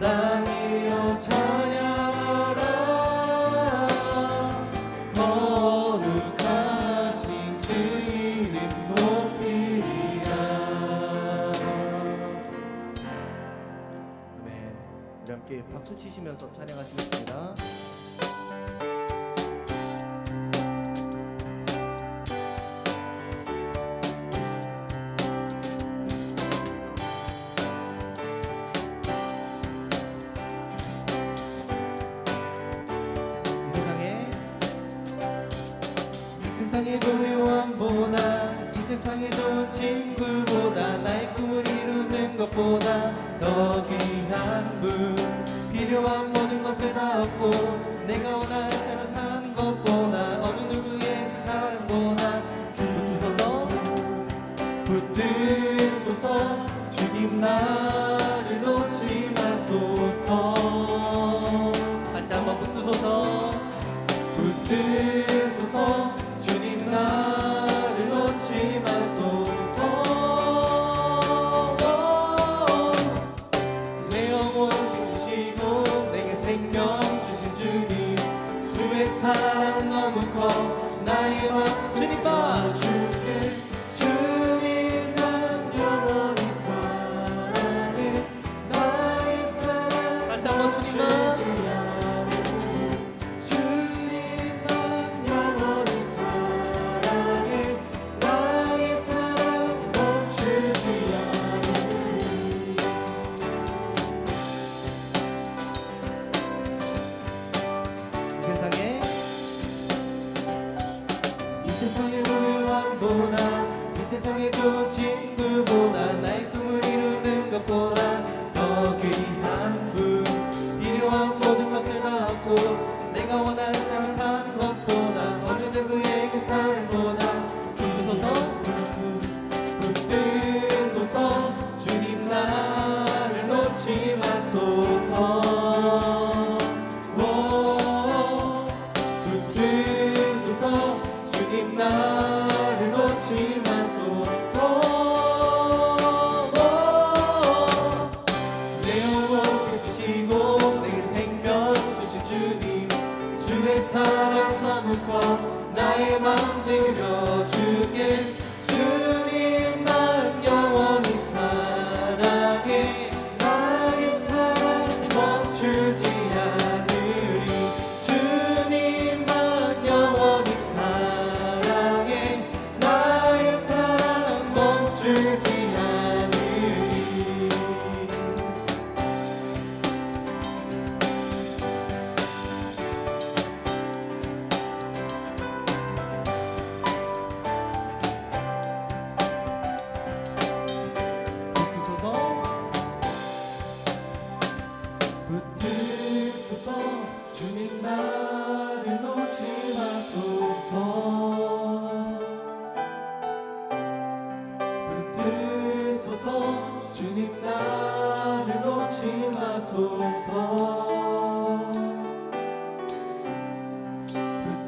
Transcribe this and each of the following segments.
땅이여 찬양하라. 거룩하신 그 이름 높이리라. 아멘. 우리 함께 박수 치시면서 찬양하시겠습니다. 세상의 고요함보다, 이 세상의 좋은 친구보다, 나의 꿈을 이루는 것보다 더 귀한 분, 필요한 모든 것을 다 얻고 내가 원하는 삶을 사는 것보다, 어느 누구의 사랑보다 붙드소서. 주님 나를 놓지 마소서. 다시 한번 붙드소서. 붙드소서. 주님 나를 놓지 마소서. 내 영혼 비추시고 내게 생명 주신 주님, 주의 사랑 너무 커 나의 맘 주님 봐줄게. 주님만 영원히 사랑해. 나의 사랑 다시 한번 주님만. 세상의 고요함보다, 이 세상의 좋은 친구보다, 나의 꿈을 이루는 것보다 더 귀한 분, 필요한 모든 것을 다 얻고 내가 원하는 삶을 사는 것보다, 어느 누구의 그 사랑보다 붙드소서. 붙드소서. 주님 나를 놓지 마소서. 주님 나를 놓지 마소서. 내 영혼 비추시고 내게 생명 주신 주님, 주의 사랑 너무 커 나의 맘 들려주게. 주님만 영원히 사랑해. 나의 사랑 멈추지 않으리. 주님만 영원히 주지 않으리. 붙드소서. 주님 나를 놓지 마소서. 주님 나를 놓지 마소서.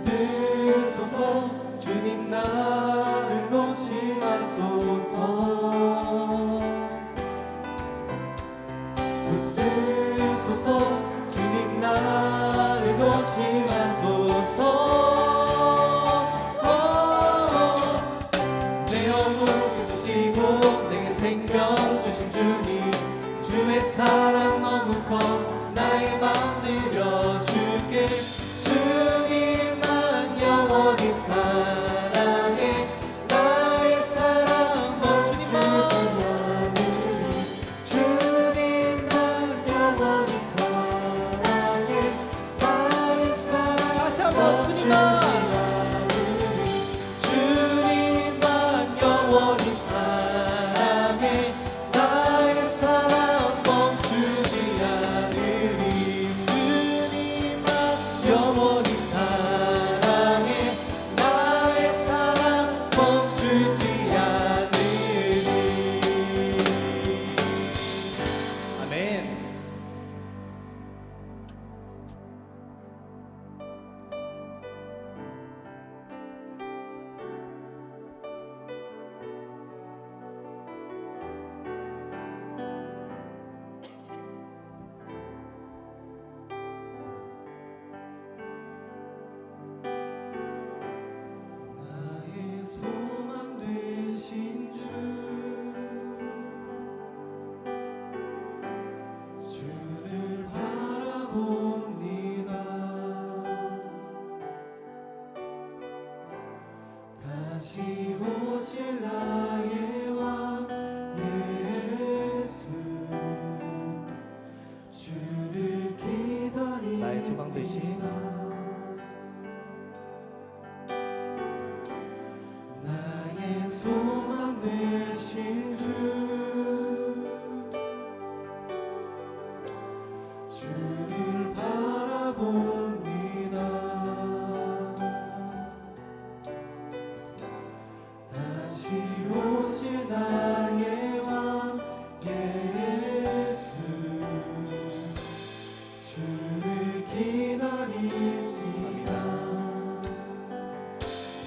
붙드소서. 주님 나를 놓지 마소서. 붙드소서. 주님 나를 놓지 마소서. 내 영혼 비추시고 생명 주신 주님, 주의 사랑 너무 커 나의 맘 소망 되신 나의 소망 되신 주를 바라봅니다. 다시 오실 나의 왕 예수 주를 기다립니다.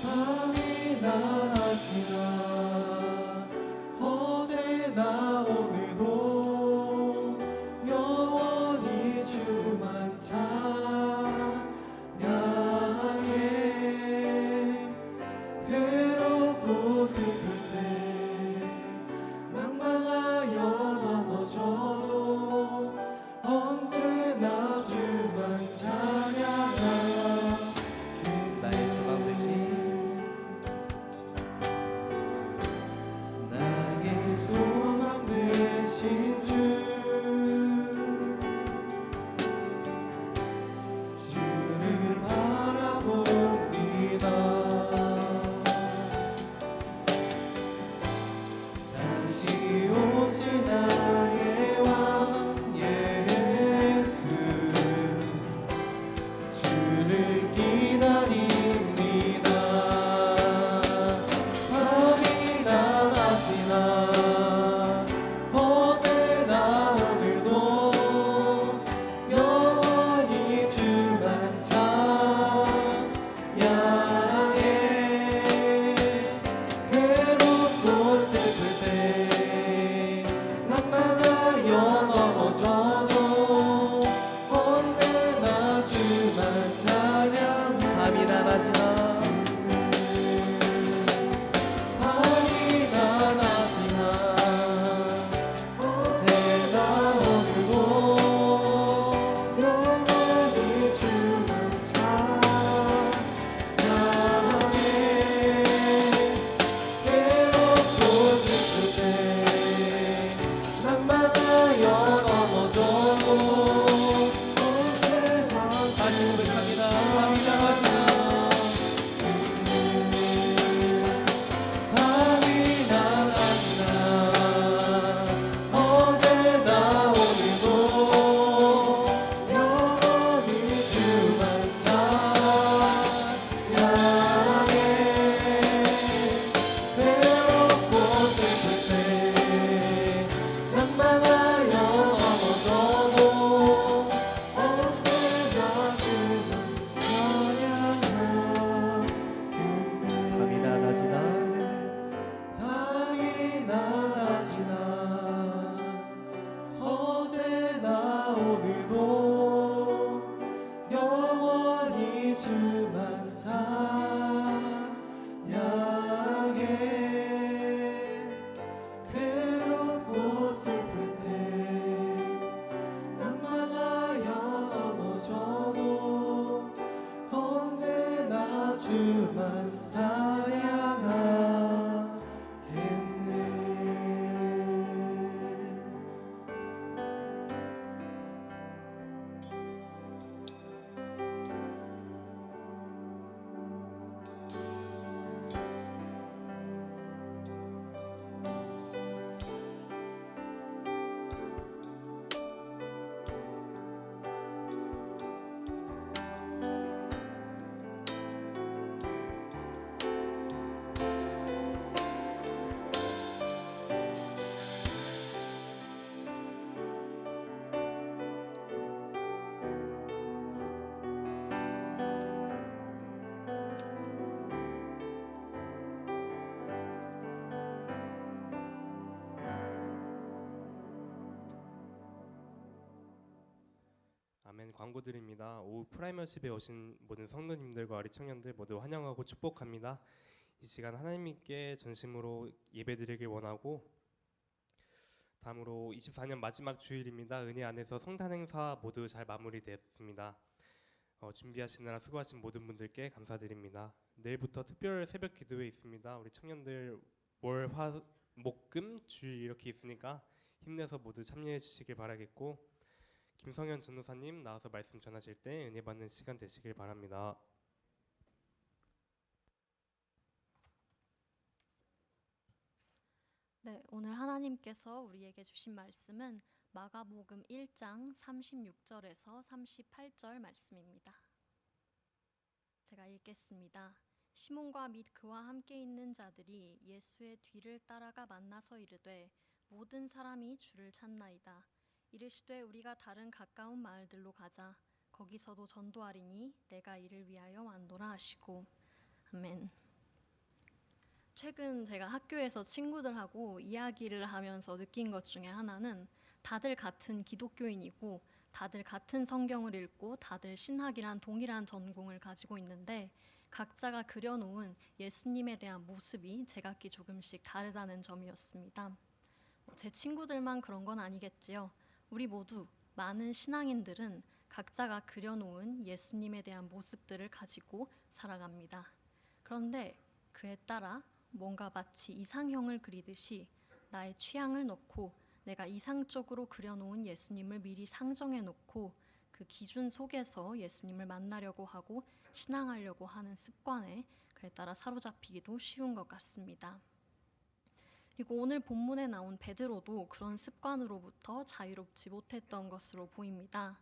밤이 낮이나 어제나 오늘도 영원히 주만 찬양해. 괴롭고 슬플 때 낭망하여 넘어져도 언제나 주만 찬양하게. 나의 소망 되신 나의 소망 되신 주를 바라봅니다. 다시 오실 나의 왕 예수 주를 기다립니다. 밤이나 낮이나 어제나 오늘도 영원히 주만 찬양해. 괴롭고 슬플 때 낭만하여 넘어져도 언제나 주만 찬양. 밤이나 낮이나 밤이나 낮이나 어제나 오늘도 영원히 주만 찬양해. 괴롭고 슬플 때 낭만하여 넘어져도 언제나 다시 고백합니다. 밤이나 낮이나 밤이나 낮이나 어제나 오늘도 영원히 주만 찬양해. 괴롭고 슬플 때 낭만하여 넘어져도 언제나 주만 찬양하겠네. 밤이나 낮이나 밤이나 낮이나 어제나 오늘도 영원히 주만 찬양해. 괴롭고 슬플 때 낭만하여 넘어져도 언제나 주만 찬양하겠네. 아멘. 광고드립니다. 오후 프라이머십에 오신 모든 성도님들과 우리 청년들 모두 환영하고 축복합니다. 이 시간 하나님께 전심으로 예배드리길 원하고, 다음으로 24년 마지막 주일입니다. 은혜 안에서 성탄 행사 모두 잘 마무리되었습니다. 준비하시느라 수고하신 모든 분들께 감사드립니다. 내일부터 특별 새벽 기도회 있습니다. 우리 청년들 월, 화, 목, 금, 주일 이렇게 있으니까 힘내서 모두 참여해 주시길 바라겠고, 김성현 전도사님 나와서 말씀 전하실 때 은혜 받는 시간 되시길 바랍니다. 네, 오늘 하나님께서 우리에게 주신 말씀은 마가복음 1장 36절에서 38절 말씀입니다. 제가 읽겠습니다. 시몬과 및 그와 함께 있는 자들이 예수의 뒤를 따라가 만나서 이르되 모든 사람이 주를 찾나이다. 이르시되 우리가 다른 가까운 마을들로 가자. 거기서도 전도하리니 내가 이를 위하여 왔노라 하시고. 아멘. 최근 제가 학교에서 친구들하고 이야기를 하면서 느낀 것 중에 하나는 다들 같은 기독교인이고 다들 같은 성경을 읽고 다들 신학이란 동일한 전공을 가지고 있는데 각자가 그려놓은 예수님에 대한 모습이 제각기 조금씩 다르다는 점이었습니다. 제 친구들만 그런 건 아니겠지요. 우리 모두 많은 신앙인들은 각자가 그려놓은 예수님에 대한 모습들을 가지고 살아갑니다. 그런데 그에 따라 뭔가 마치 이상형을 그리듯이 나의 취향을 넣고 내가 이상적으로 그려놓은 예수님을 미리 상정해 놓고 그 기준 속에서 예수님을 만나려고 하고 신앙하려고 하는 습관에 그에 따라 사로잡히기도 쉬운 것 같습니다. 그리고 오늘 본문에 나온 베드로도 그런 습관으로부터 자유롭지 못했던 것으로 보입니다.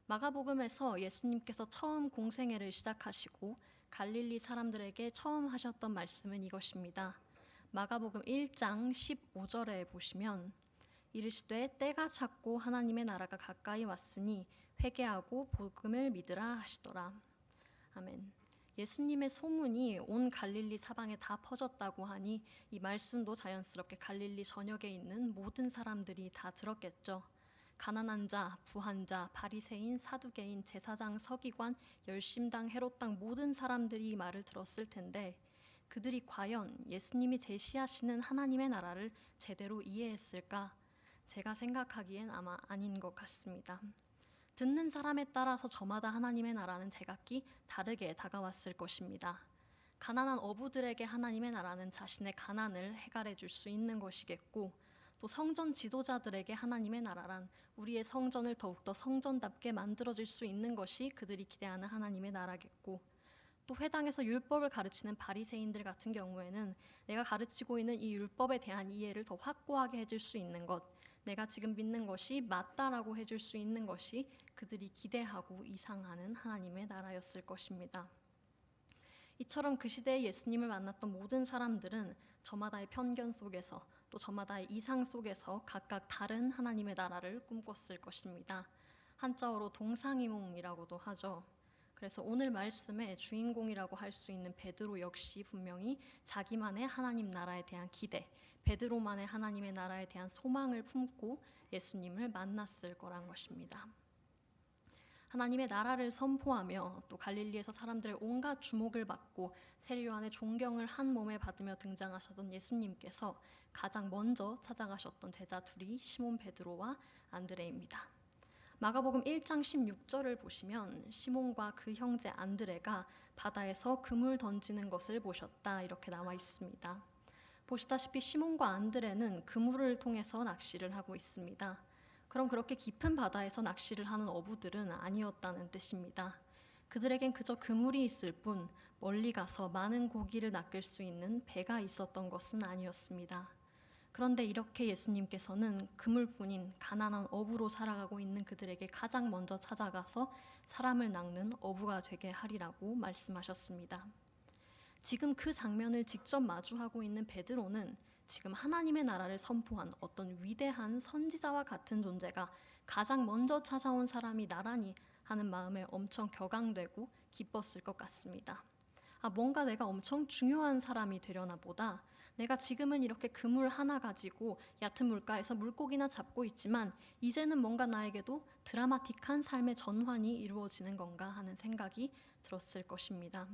마가복음에서 예수님께서 처음 공생애를 시작하시고 갈릴리 사람들에게 처음 하셨던 말씀은 이것입니다. 마가복음 1장 15절에 보시면 이르시되 때가 찼고 하나님의 나라가 가까이 왔으니 회개하고 복음을 믿으라 하시더라. 아멘. 예수님의 소문이 온 갈릴리 사방에 다 퍼졌다고 하니 이 말씀도 자연스럽게 갈릴리 전역에 있는 모든 사람들이 다 들었겠죠. 가난한 자, 부한 자, 바리새인, 사두개인, 제사장, 서기관, 열심당, 헤롯당 모든 사람들이 이 말을 들었을 텐데 그들이 과연 예수님이 제시하시는 하나님의 나라를 제대로 이해했을까? 제가 생각하기엔 아마 아닌 것 같습니다. 듣는 사람에 따라서 저마다 하나님의 나라는 제각기 다르게 다가왔을 것입니다. 가난한 어부들에게 하나님의 나라는 자신의 가난을 해결해 줄 수 있는 것이겠고 또 성전 지도자들에게 하나님의 나라란 우리의 성전을 더욱더 성전답게 만들어줄 수 있는 것이 그들이 기대하는 하나님의 나라겠고 또 회당에서 율법을 가르치는 바리새인들 같은 경우에는 내가 가르치고 있는 이 율법에 대한 이해를 더 확고하게 해줄 수 있는 것, 내가 지금 믿는 것이 맞다라고 해줄 수 있는 것이 그들이 기대하고 이상하는 하나님의 나라였을 것입니다. 이처럼 그 시대에 예수님을 만났던 모든 사람들은 저마다의 편견 속에서 또 저마다의 이상 속에서 각각 다른 하나님의 나라를 꿈꿨을 것입니다. 한자어로 동상이몽이라고도 하죠. 그래서 오늘 말씀의 주인공이라고 할 수 있는 베드로 역시 분명히 자기만의 하나님 나라에 대한 기대, 베드로만의 하나님의 나라에 대한 소망을 품고 예수님을 만났을 거란 것입니다. 하나님의 나라를 선포하며 또 갈릴리에서 사람들의 온갖 주목을 받고 세례요한의 존경을 한 몸에 받으며 등장하셨던 예수님께서 가장 먼저 찾아가셨던 제자 둘이 시몬 베드로와 안드레입니다. 마가복음 1장 16절을 보시면 시몬과 그 형제 안드레가 바다에서 그물 던지는 것을 보셨다 이렇게 나와 있습니다. 보시다시피 시몬과 안드레는 그물을 통해서 낚시를 하고 있습니다. 그럼 그렇게 깊은 바다에서 낚시를 하는 어부들은 아니었다는 뜻입니다. 그들에겐 그저 그물이 있을 뿐 멀리 가서 많은 고기를 낚을 수 있는 배가 있었던 것은 아니었습니다. 그런데 이렇게 예수님께서는 그물뿐인 가난한 어부로 살아가고 있는 그들에게 가장 먼저 찾아가서 사람을 낚는 어부가 되게 하리라고 말씀하셨습니다. 지금 그 장면을 직접 마주하고 있는 베드로는 지금 하나님의 나라를 선포한 어떤 위대한 선지자와 같은 존재가 가장 먼저 찾아온 사람이 나라니 하는 마음에 엄청 격앙되고 기뻤을 것 같습니다. 뭔가 내가 엄청 중요한 사람이 되려나 보다. 내가 지금은 이렇게 그물 하나 가지고 얕은 물가에서 물고기나 잡고 있지만 이제는 뭔가 나에게도 드라마틱한 삶의 전환이 이루어지는 건가 하는 생각이 들었을 것입니다.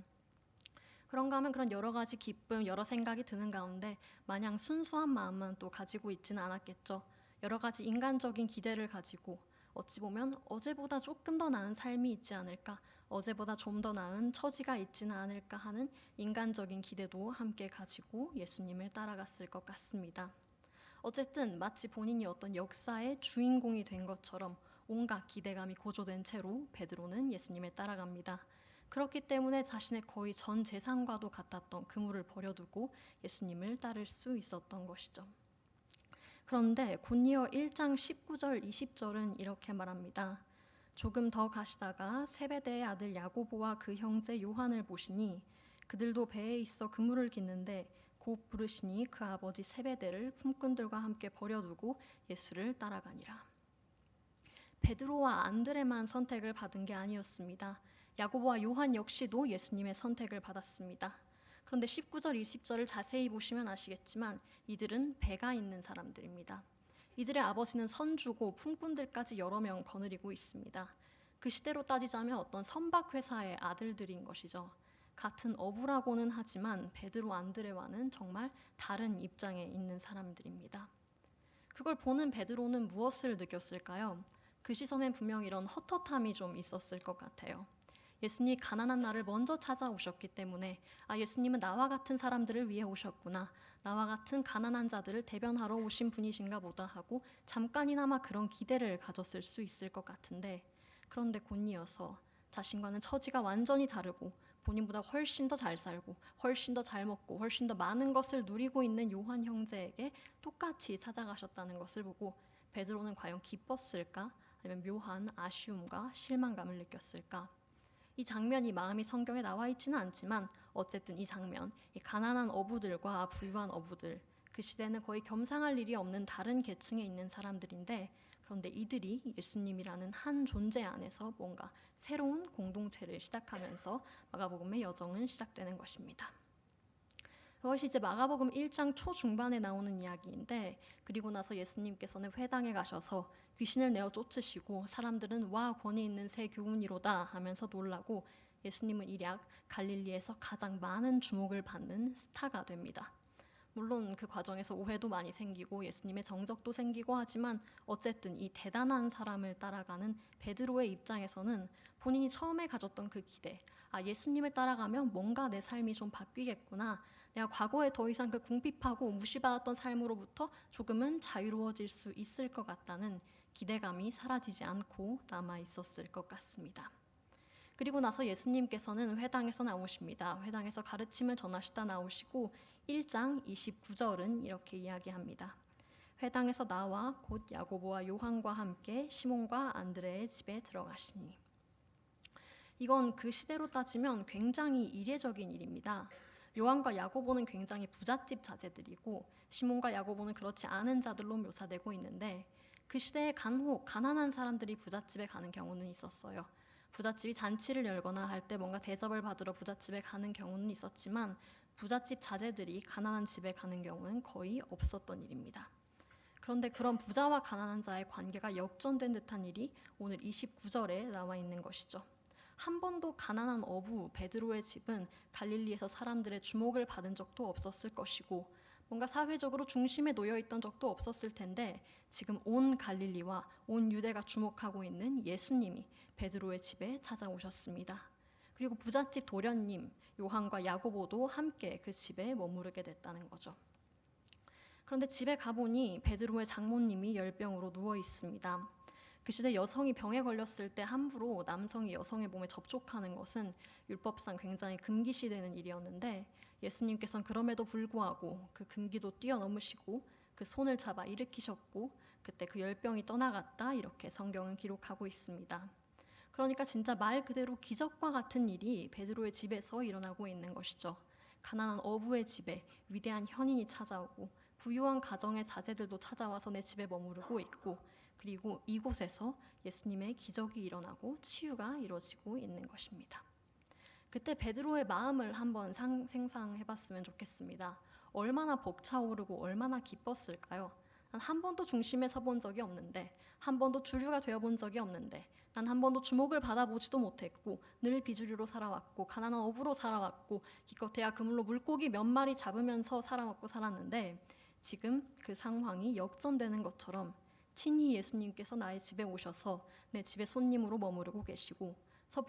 그런가 하면 그런 여러 가지 기쁨, 여러 생각이 드는 가운데 마냥 순수한 마음만 또 가지고 있지는 않았겠죠. 여러 가지 인간적인 기대를 가지고 어찌 보면 어제보다 조금 더 나은 삶이 있지 않을까, 어제보다 좀 더 나은 처지가 있지는 않을까 하는 인간적인 기대도 함께 가지고 예수님을 따라갔을 것 같습니다. 어쨌든 마치 본인이 어떤 역사의 주인공이 된 것처럼 온갖 기대감이 고조된 채로 베드로는 예수님을 따라갑니다. 그렇기 때문에 자신의 거의 전 재산과도 같았던 그물을 버려두고 예수님을 따를 수 있었던 것이죠. 그런데 곧이어 1장 19절 20절은 이렇게 말합니다. 조금 더 가시다가 세베대의 아들 야고보와 그 형제 요한을 보시니 그들도 배에 있어 그물을 깃는데 곧 부르시니 그 아버지 세베대를 품꾼들과 함께 버려두고 예수를 따라가니라. 베드로와 안드레만 선택을 받은 게 아니었습니다. 야고보와 요한 역시도 예수님의 선택을 받았습니다. 그런데 19절, 20절을 자세히 보시면 아시겠지만 이들은 배가 있는 사람들입니다. 이들의 아버지는 선주고 품꾼들까지 여러 명 거느리고 있습니다. 그 시대로 따지자면 어떤 선박회사의 아들들인 것이죠. 같은 어부라고는 하지만 베드로, 안드레와는 정말 다른 입장에 있는 사람들입니다. 그걸 보는 베드로는 무엇을 느꼈을까요? 그 시선엔 분명 이런 헛헛함이 좀 있었을 것 같아요. 예수님이 가난한 나를 먼저 찾아오셨기 때문에 예수님은 나와 같은 사람들을 위해 오셨구나, 나와 같은 가난한 자들을 대변하러 오신 분이신가 보다 하고 잠깐이나마 그런 기대를 가졌을 수 있을 것 같은데, 그런데 곧이어서 자신과는 처지가 완전히 다르고 본인보다 훨씬 더 잘 살고 훨씬 더 잘 먹고 훨씬 더 많은 것을 누리고 있는 요한 형제에게 똑같이 찾아가셨다는 것을 보고 베드로는 과연 기뻤을까? 아니면 묘한 아쉬움과 실망감을 느꼈을까? 이 장면이 마음이 성경에 나와 있지는 않지만 어쨌든 이 장면, 이 가난한 어부들과 부유한 어부들, 그 시대는 거의 겸상할 일이 없는 다른 계층에 있는 사람들인데, 그런데 이들이 예수님이라는 한 존재 안에서 뭔가 새로운 공동체를 시작하면서 마가복음의 여정은 시작되는 것입니다. 이것이 이제 마가복음 1장 초중반에 나오는 이야기인데, 그리고 나서 예수님께서는 회당에 가셔서 귀신을 내어 쫓으시고 사람들은 와 권위 있는 새 교훈이로다 하면서 놀라고 예수님은 일약 갈릴리에서 가장 많은 주목을 받는 스타가 됩니다. 물론 그 과정에서 오해도 많이 생기고 예수님의 정적도 생기고 하지만 어쨌든 이 대단한 사람을 따라가는 베드로의 입장에서는 본인이 처음에 가졌던 그 기대, 예수님을 따라가면 뭔가 내 삶이 좀 바뀌겠구나, 내가 과거에 더 이상 그 궁핍하고 무시받았던 삶으로부터 조금은 자유로워질 수 있을 것 같다는 기대감이 사라지지 않고 남아 있었을 것 같습니다. 그리고 나서 예수님께서는 회당에서 나오십니다. 회당에서 가르침을 전하시다 나오시고 1장 29절은 이렇게 이야기합니다. 회당에서 나와 곧 야고보와 요한과 함께 시몬과 안드레의 집에 들어가시니. 이건 그 시대로 따지면 굉장히 이례적인 일입니다. 요한과 야고보는 굉장히 부잣집 자제들이고 시몬과 야고보는 그렇지 않은 자들로 묘사되고 있는데, 그 시대에 간혹 가난한 사람들이 부잣집에 가는 경우는 있었어요. 부잣집이 잔치를 열거나 할 때 뭔가 대접을 받으러 부잣집에 가는 경우는 있었지만 부잣집 자제들이 가난한 집에 가는 경우는 거의 없었던 일입니다. 그런데 그런 부자와 가난한 자의 관계가 역전된 듯한 일이 오늘 29절에 나와 있는 것이죠. 한 번도 가난한 어부 베드로의 집은 갈릴리에서 사람들의 주목을 받은 적도 없었을 것이고 뭔가 사회적으로 중심에 놓여 있던 적도 없었을 텐데, 지금 온 갈릴리와 온 유대가 주목하고 있는 예수님이 베드로의 집에 찾아오셨습니다. 그리고 부잣집 도련님 요한과 야고보도 함께 그 집에 머무르게 됐다는 거죠. 그런데 집에 가보니 베드로의 장모님이 열병으로 누워 있습니다. 그 시대 여성이 병에 걸렸을 때 함부로 남성이 여성의 몸에 접촉하는 것은 율법상 굉장히 금기시되는 일이었는데, 예수님께서는 그럼에도 불구하고 그 금기도 뛰어넘으시고 그 손을 잡아 일으키셨고 그때 그 열병이 떠나갔다, 이렇게 성경은 기록하고 있습니다. 그러니까 진짜 말 그대로 기적과 같은 일이 베드로의 집에서 일어나고 있는 것이죠. 가난한 어부의 집에 위대한 현인이 찾아오고 부유한 가정의 자제들도 찾아와서 내 집에 머무르고 있고, 그리고 이곳에서 예수님의 기적이 일어나고 치유가 이루어지고 있는 것입니다. 그때 베드로의 마음을 한번 생상해봤으면 좋겠습니다. 얼마나 벅차오르고 얼마나 기뻤을까요? 난 한 번도 중심에 서본 적이 없는데, 한 번도 주류가 되어본 적이 없는데, 난 한 번도 주목을 받아보지도 못했고 늘 비주류로 살아왔고 가난한 어부로 살아왔고 기껏해야 그물로 물고기 몇 마리 잡으면서 살아먹고 살았는데, 지금 그 상황이 역전되는 것처럼 친히 예수님께서 나의 집에 오셔서 내 집에 손님으로 머무르고 계시고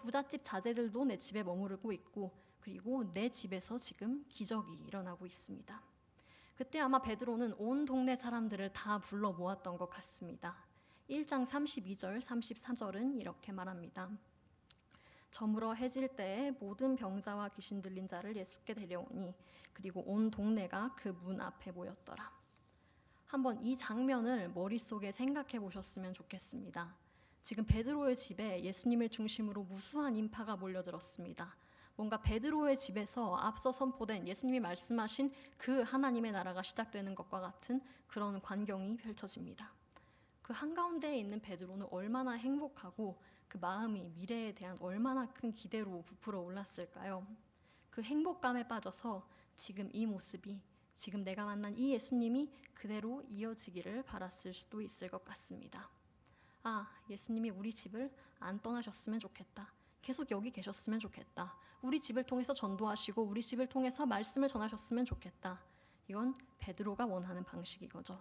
부잣집 자제들도 내 집에 머무르고 있고, 그리고 내 집에서 지금 기적이 일어나고 있습니다. 그때 아마 베드로는 온 동네 사람들을 다 불러 모았던 것 같습니다. 1장 32절, 33절은 이렇게 말합니다. 저물어 해질 때에 모든 병자와 귀신 들린 자를 예수께 데려오니 그리고 온 동네가 그 문 앞에 모였더라. 한번 이 장면을 머릿속에 생각해 보셨으면 좋겠습니다. 지금 베드로의 집에 예수님을 중심으로 무수한 인파가 몰려들었습니다. 뭔가 베드로의 집에서 앞서 선포된 예수님이 말씀하신 그 하나님의 나라가 시작되는 것과 같은 그런 광경이 펼쳐집니다. 그 한가운데에 있는 베드로는 얼마나 행복하고 그 마음이 미래에 대한 얼마나 큰 기대로 부풀어 올랐을까요? 그 행복감에 빠져서 지금 이 모습이, 지금 내가 만난 이 예수님이 그대로 이어지기를 바랐을 수도 있을 것 같습니다. 아, 예수님이 우리 집을 안 떠나셨으면 좋겠다. 계속 여기 계셨으면 좋겠다. 우리 집을 통해서 전도하시고 우리 집을 통해서 말씀을 전하셨으면 좋겠다. 이건 베드로가 원하는 방식이거죠.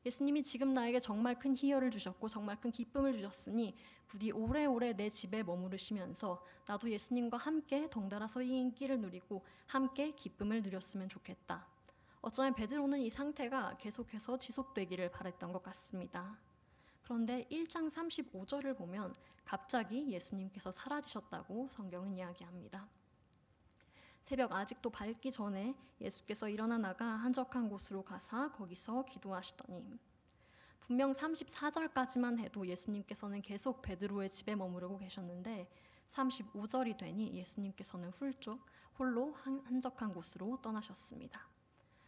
예수님이 지금 나에게 정말 큰 희열을 주셨고 정말 큰 기쁨을 주셨으니 부디 오래오래 내 집에 머무르시면서 나도 예수님과 함께 덩달아서 이 인기를 누리고 함께 기쁨을 누렸으면 좋겠다. 어쩌면 베드로는 이 상태가 계속해서 지속되기를 바랬던 것 같습니다. 그런데 1장 35절을 보면 갑자기 예수님께서 사라지셨다고 성경은 이야기합니다. 새벽 아직도 밝기 전에 예수께서 일어나 나가 한적한 곳으로 가사 거기서 기도하시더니, 분명 34절까지만 해도 예수님께서는 계속 베드로의 집에 머무르고 계셨는데 35절이 되니 예수님께서는 훌쩍 홀로 한적한 곳으로 떠나셨습니다.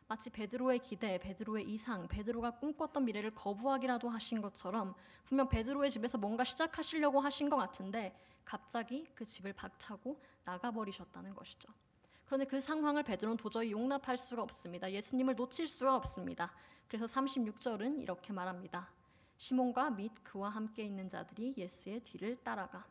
마치 베드로의 기대, 베드로의 이상, 베드로가 꿈꿨던 미래를 거부하기라도 하신 것처럼 분명 베드로의 집에서 뭔가 시작하시려고 하신 것 같은데 갑자기 그 집을 박차고 나가버리셨다는 것이죠. 그런데 그 상황을 베드로는 도저히 용납할 수가 없습니다. 예수님을 놓칠 수가 없습니다. 그래서 36절은 이렇게 말합니다. 시몬과 및 그와 함께 있는 자들이 예수의 뒤를 따라가.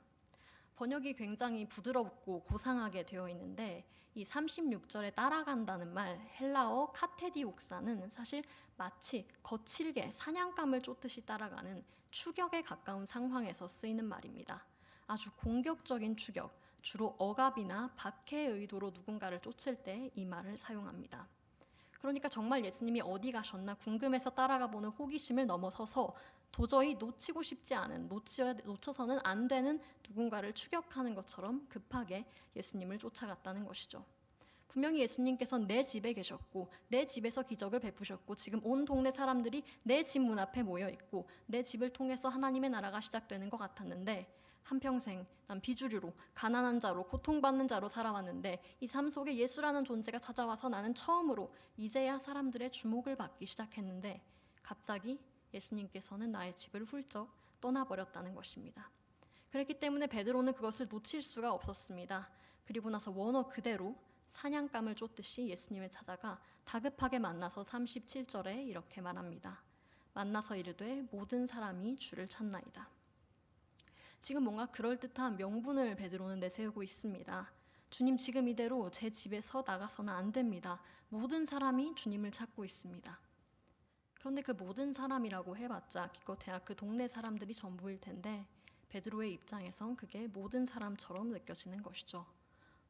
번역이 굉장히 부드럽고 고상하게 되어 있는데 이 36절에 따라간다는 말, 헬라어 카테디옥사는 사실 마치 거칠게 사냥감을 쫓듯이 따라가는 추격에 가까운 상황에서 쓰이는 말입니다. 아주 공격적인 추격, 주로 억압이나 박해의 의도로 누군가를 쫓을 때 이 말을 사용합니다. 그러니까 정말 예수님이 어디 가셨나 궁금해서 따라가 보는 호기심을 넘어서서 도저히 놓치고 싶지 않은, 놓쳐서는 안 되는 누군가를 추격하는 것처럼 급하게 예수님을 쫓아갔다는 것이죠. 분명히 예수님께서는 내 집에 계셨고 내 집에서 기적을 베푸셨고 지금 온 동네 사람들이 내 집 문 앞에 모여 있고 내 집을 통해서 하나님의 나라가 시작되는 것 같았는데 한평생 난 비주류로 가난한 자로 고통받는 자로 살아왔는데 이 삶 속에 예수라는 존재가 찾아와서 나는 처음으로 이제야 사람들의 주목을 받기 시작했는데 갑자기 예수님께서는 나의 집을 훌쩍 떠나버렸다는 것입니다. 그렇기 때문에 베드로는 그것을 놓칠 수가 없었습니다. 그리고 나서 원어 그대로 사냥감을 쫓듯이 예수님을 찾아가 다급하게 만나서 37절에 이렇게 말합니다. 만나서 이르되 모든 사람이 주를 찾나이다. 지금 뭔가 그럴듯한 명분을 베드로는 내세우고 있습니다. 주님, 지금 이대로 제 집에서 나가서는 안 됩니다. 모든 사람이 주님을 찾고 있습니다. 그런데 그 모든 사람이라고 해봤자 기껏해야 그 동네 사람들이 전부일 텐데 베드로의 입장에선 그게 모든 사람처럼 느껴지는 것이죠.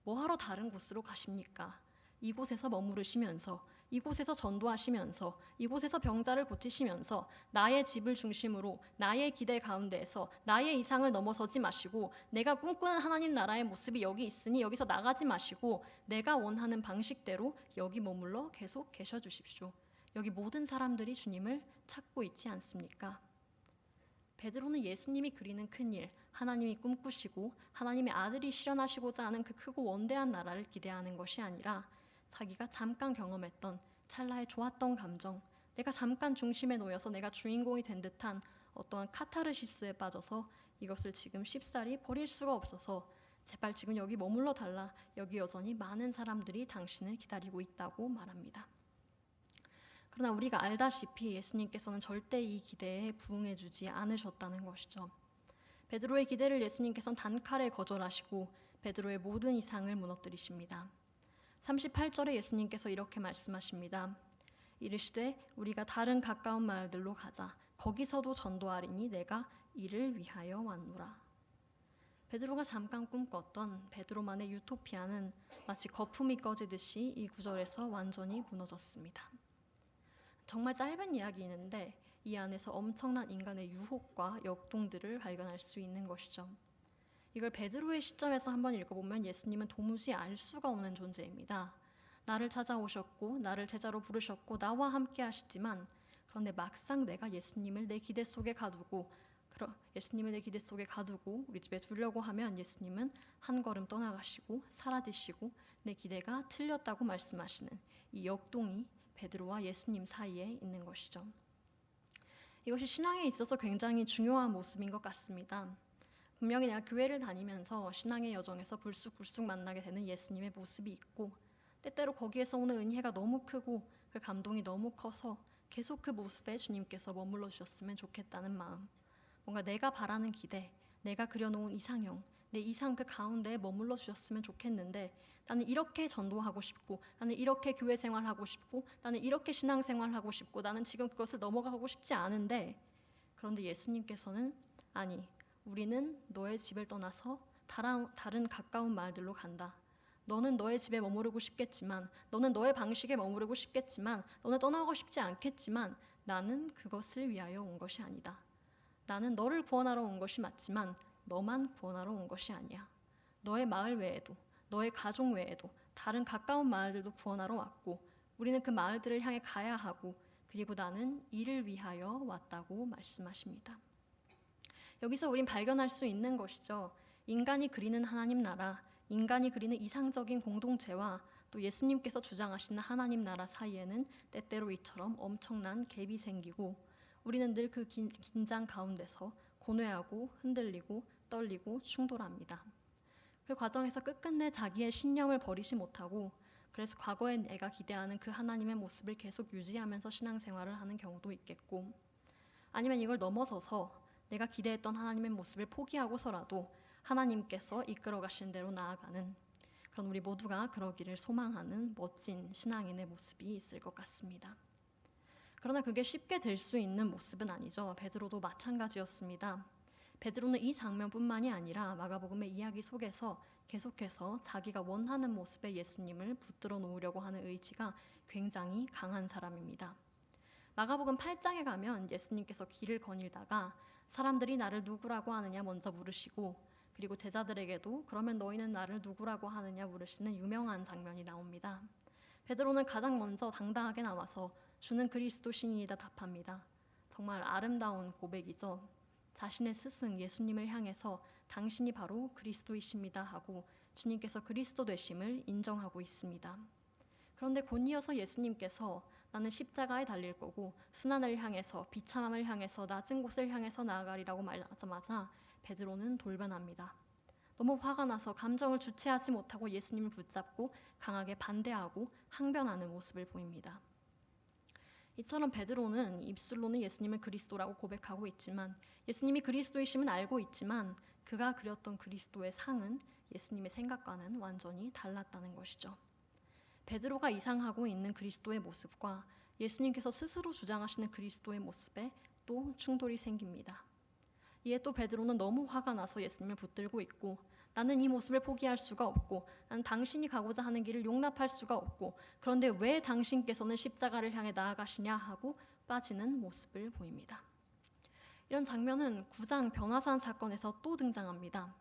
뭐하러 다른 곳으로 가십니까? 이곳에서 머무르시면서, 이곳에서 전도하시면서, 이곳에서 병자를 고치시면서 나의 집을 중심으로 나의 기대 가운데에서 나의 이상을 넘어서지 마시고 내가 꿈꾸는 하나님 나라의 모습이 여기 있으니 여기서 나가지 마시고 내가 원하는 방식대로 여기 머물러 계속 계셔 주십시오. 여기 모든 사람들이 주님을 찾고 있지 않습니까? 베드로는 예수님이 그리는 큰일, 하나님이 꿈꾸시고 하나님의 아들이 실현하시고자 하는 그 크고 원대한 나라를 기대하는 것이 아니라 자기가 잠깐 경험했던 찰나의 좋았던 감정, 내가 잠깐 중심에 놓여서 내가 주인공이 된 듯한 어떠한 카타르시스에 빠져서 이것을 지금 쉽사리 버릴 수가 없어서 제발 지금 여기 머물러 달라. 여기 여전히 많은 사람들이 당신을 기다리고 있다고 말합니다. 그러나 우리가 알다시피 예수님께서는 절대 이 기대에 부응해주지 않으셨다는 것이죠. 베드로의 기대를 예수님께서는 단칼에 거절하시고 베드로의 모든 이상을 무너뜨리십니다. 38절에 예수님께서 이렇게 말씀하십니다. 이르시되 우리가 다른 가까운 마을들로 가자. 거기서도 전도하리니 내가 이를 위하여 왔노라. 베드로가 잠깐 꿈꿨던 베드로만의 유토피아는 마치 거품이 꺼지듯이 이 구절에서 완전히 무너졌습니다. 정말 짧은 이야기인데 이 안에서 엄청난 인간의 유혹과 역동들을 발견할 수 있는 것이죠. 이걸 베드로의 시점에서 한번 읽어보면 예수님은 도무지 알 수가 없는 존재입니다. 나를 찾아오셨고 나를 제자로 부르셨고 나와 함께 하시지만 그런데 막상 내가 예수님을 내 기대 속에 가두고 우리 집에 두려고 하면 예수님은 한 걸음 떠나가시고 사라지시고 내 기대가 틀렸다고 말씀하시는 이 역동이 베드로와 예수님 사이에 있는 것이죠. 이것이 신앙에 있어서 굉장히 중요한 모습인 것 같습니다. 분명히 내가 교회를 다니면서 신앙의 여정에서 불쑥불쑥 만나게 되는 예수님의 모습이 있고 때때로 거기에서 오는 은혜가 너무 크고 그 감동이 너무 커서 계속 그 모습에 주님께서 머물러 주셨으면 좋겠다는 마음, 뭔가 내가 바라는 기대, 내가 그려놓은 이상형, 내 이상 그 가운데에 머물러 주셨으면 좋겠는데 나는 이렇게 전도하고 싶고 나는 이렇게 교회 생활하고 싶고 나는 이렇게 신앙 생활하고 싶고 나는 지금 그것을 넘어가고 싶지 않은데 그런데 예수님께서는 아니, 우리는 너의 집을 떠나서 다른 가까운 마을들로 간다. 너는 너의 집에 머무르고 싶겠지만 너는 너의 방식에 머무르고 싶겠지만 너는 떠나고 싶지 않겠지만 나는 그것을 위하여 온 것이 아니다. 나는 너를 구원하러 온 것이 맞지만 너만 구원하러 온 것이 아니야. 너의 마을 외에도 너의 가족 외에도 다른 가까운 마을들도 구원하러 왔고 우리는 그 마을들을 향해 가야 하고 그리고 나는 이를 위하여 왔다고 말씀하십니다. 여기서 우린 발견할 수 있는 것이죠. 인간이 그리는 하나님 나라, 인간이 그리는 이상적인 공동체와 또 예수님께서 주장하시는 하나님 나라 사이에는 때때로 이처럼 엄청난 갭이 생기고 우리는 늘 그 긴장 가운데서 고뇌하고 흔들리고 떨리고 충돌합니다. 그 과정에서 끝끝내 자기의 신념을 버리지 못하고 그래서 과거에 내가 기대하는 그 하나님의 모습을 계속 유지하면서 신앙생활을 하는 경우도 있겠고 아니면 이걸 넘어서서 내가 기대했던 하나님의 모습을 포기하고서라도 하나님께서 이끌어 가신 대로 나아가는 그런 우리 모두가 그러기를 소망하는 멋진 신앙인의 모습이 있을 것 같습니다. 그러나 그게 쉽게 될 수 있는 모습은 아니죠. 베드로도 마찬가지였습니다. 베드로는 이 장면뿐만이 아니라 마가복음의 이야기 속에서 계속해서 자기가 원하는 모습의 예수님을 붙들어 놓으려고 하는 의지가 굉장히 강한 사람입니다. 마가복음 8장에 가면 예수님께서 길을 거닐다가 사람들이 나를 누구라고 하느냐 먼저 물으시고 그리고 제자들에게도 그러면 너희는 나를 누구라고 하느냐 물으시는 유명한 장면이 나옵니다. 베드로는 가장 먼저 당당하게 나와서 주는 그리스도 신이다 답합니다. 정말 아름다운 고백이죠. 자신의 스승 예수님을 향해서 당신이 바로 그리스도이십니다 하고 주님께서 그리스도 되심을 인정하고 있습니다. 그런데 곧 이어서 예수님께서 나는 십자가에 달릴 거고 순환을 향해서 비참함을 향해서 낮은 곳을 향해서 나아가리라고 말하자마자 베드로는 돌변합니다. 너무 화가 나서 감정을 주체하지 못하고 예수님을 붙잡고 강하게 반대하고 항변하는 모습을 보입니다. 이처럼 베드로는 입술로는 예수님을 그리스도라고 고백하고 있지만 예수님이 그리스도이심은 알고 있지만 그가 그렸던 그리스도의 상은 예수님의 생각과는 완전히 달랐다는 것이죠. 베드로가 이상하고 있는 그리스도의 모습과 예수님께서 스스로 주장하시는 그리스도의 모습에 또 충돌이 생깁니다. 이에 또 베드로는 너무 화가 나서 예수님을 붙들고 있고 나는 이 모습을 포기할 수가 없고 나는 당신이 가고자 하는 길을 용납할 수가 없고 그런데 왜 당신께서는 십자가를 향해 나아가시냐 하고 빠지는 모습을 보입니다. 이런 장면은 9장 변화산 사건에서 또 등장합니다.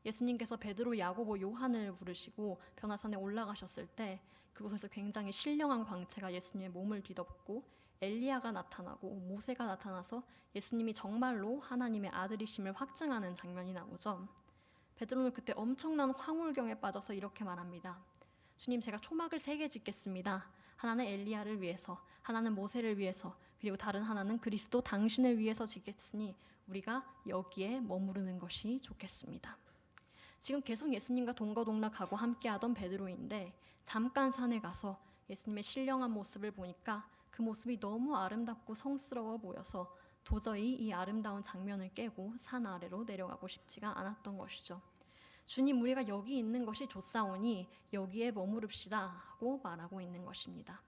예수님께서 베드로, 야고보, 요한을 부르시고 변화산에 올라가셨을 때 그곳에서 굉장히 신령한 광채가 예수님의 몸을 뒤덮고 엘리야가 나타나고 모세가 나타나서 예수님이 정말로 하나님의 아들이심을 확증하는 장면이 나오죠. 베드로는 그때 엄청난 황홀경에 빠져서 이렇게 말합니다. 주님, 제가 초막을 3개 짓겠습니다. 하나는 엘리야를 위해서, 하나는 모세를 위해서, 그리고 다른 하나는 그리스도 당신을 위해서 짓겠으니 우리가 여기에 머무르는 것이 좋겠습니다. 지금 계속 예수님과 동거동락하고 함께하던 베드로인데 잠깐 산에 가서 예수님의 신령한 모습을 보니까 그 모습이 너무 아름답고 성스러워 보여서 도저히 이 아름다운 장면을 깨고 산 아래로 내려가고 싶지가 않았던 것이죠. 주님, 우리가 여기 있는 것이 좋사오니 여기에 머무릅시다 하고 말하고 있는 것입니다.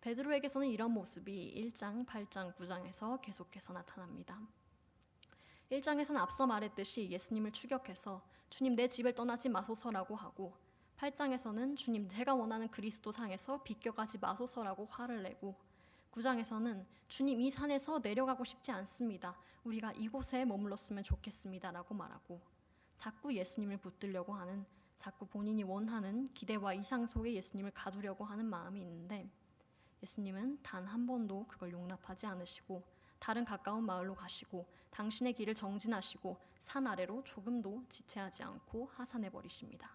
베드로에게서는 이런 모습이 1장, 8장, 9장에서 계속해서 나타납니다. 1장에서는 앞서 말했듯이 예수님을 추격해서 주님, 내 집을 떠나지 마소서라고 하고 8장에서는 주님, 제가 원하는 그리스도 상에서 비껴가지 마소서라고 화를 내고 9장에서는 주님 이 산에서 내려가고 싶지 않습니다. 우리가 이곳에 머물렀으면 좋겠습니다라고 말하고 자꾸 예수님을 붙들려고 하는 자꾸 본인이 원하는 기대와 이상 속에 예수님을 가두려고 하는 마음이 있는데 예수님은 단 한 번도 그걸 용납하지 않으시고 다른 가까운 마을로 가시고 당신의 길을 정진하시고 산 아래로 조금도 지체하지 않고 하산해 버리십니다.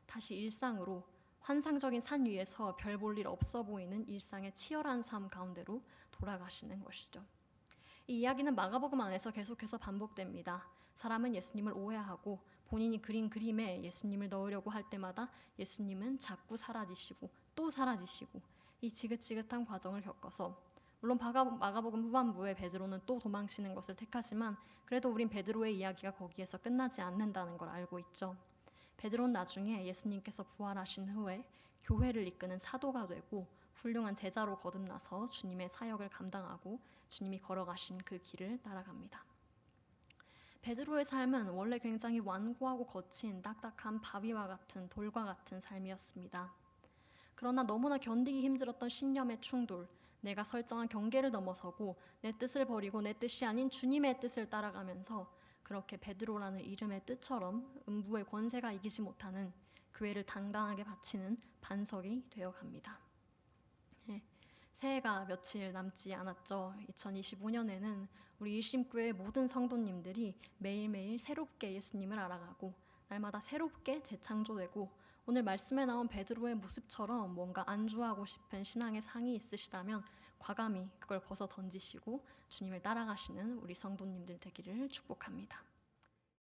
다시 일상으로 환상적인 산 위에서 별 볼 일 없어 보이는 일상의 치열한 삶 가운데로 돌아가시는 것이죠. 이 이야기는 마가복음 안에서 계속해서 반복됩니다. 사람은 예수님을 오해하고 본인이 그린 그림에 예수님을 넣으려고 할 때마다 예수님은 자꾸 사라지시고 또 사라지시고 이 지긋지긋한 과정을 겪어서 물론 마가복음 후반부에 베드로는 또 도망치는 것을 택하지만 그래도 우린 베드로의 이야기가 거기에서 끝나지 않는다는 걸 알고 있죠. 베드로는 나중에 예수님께서 부활하신 후에 교회를 이끄는 사도가 되고 훌륭한 제자로 거듭나서 주님의 사역을 감당하고 주님이 걸어가신 그 길을 따라갑니다. 베드로의 삶은 원래 굉장히 완고하고 거친 딱딱한 바위와 같은 돌과 같은 삶이었습니다. 그러나 너무나 견디기 힘들었던 신념의 충돌, 내가 설정한 경계를 넘어서고 내 뜻을 버리고 내 뜻이 아닌 주님의 뜻을 따라가면서 그렇게 베드로라는 이름의 뜻처럼 음부의 권세가 이기지 못하는 교회를 당당하게 바치는 반석이 되어갑니다. 새해가 며칠 남지 않았죠. 2025년에는 우리 일심교회 모든 성도님들이 매일매일 새롭게 예수님을 알아가고 날마다 새롭게 재창조되고 오늘 말씀에 나온 베드로의 모습처럼 뭔가 안주하고 싶은 신앙의 상이 있으시다면 과감히 그걸 벗어 던지시고 주님을 따라가시는 우리 성도님들 되기를 축복합니다.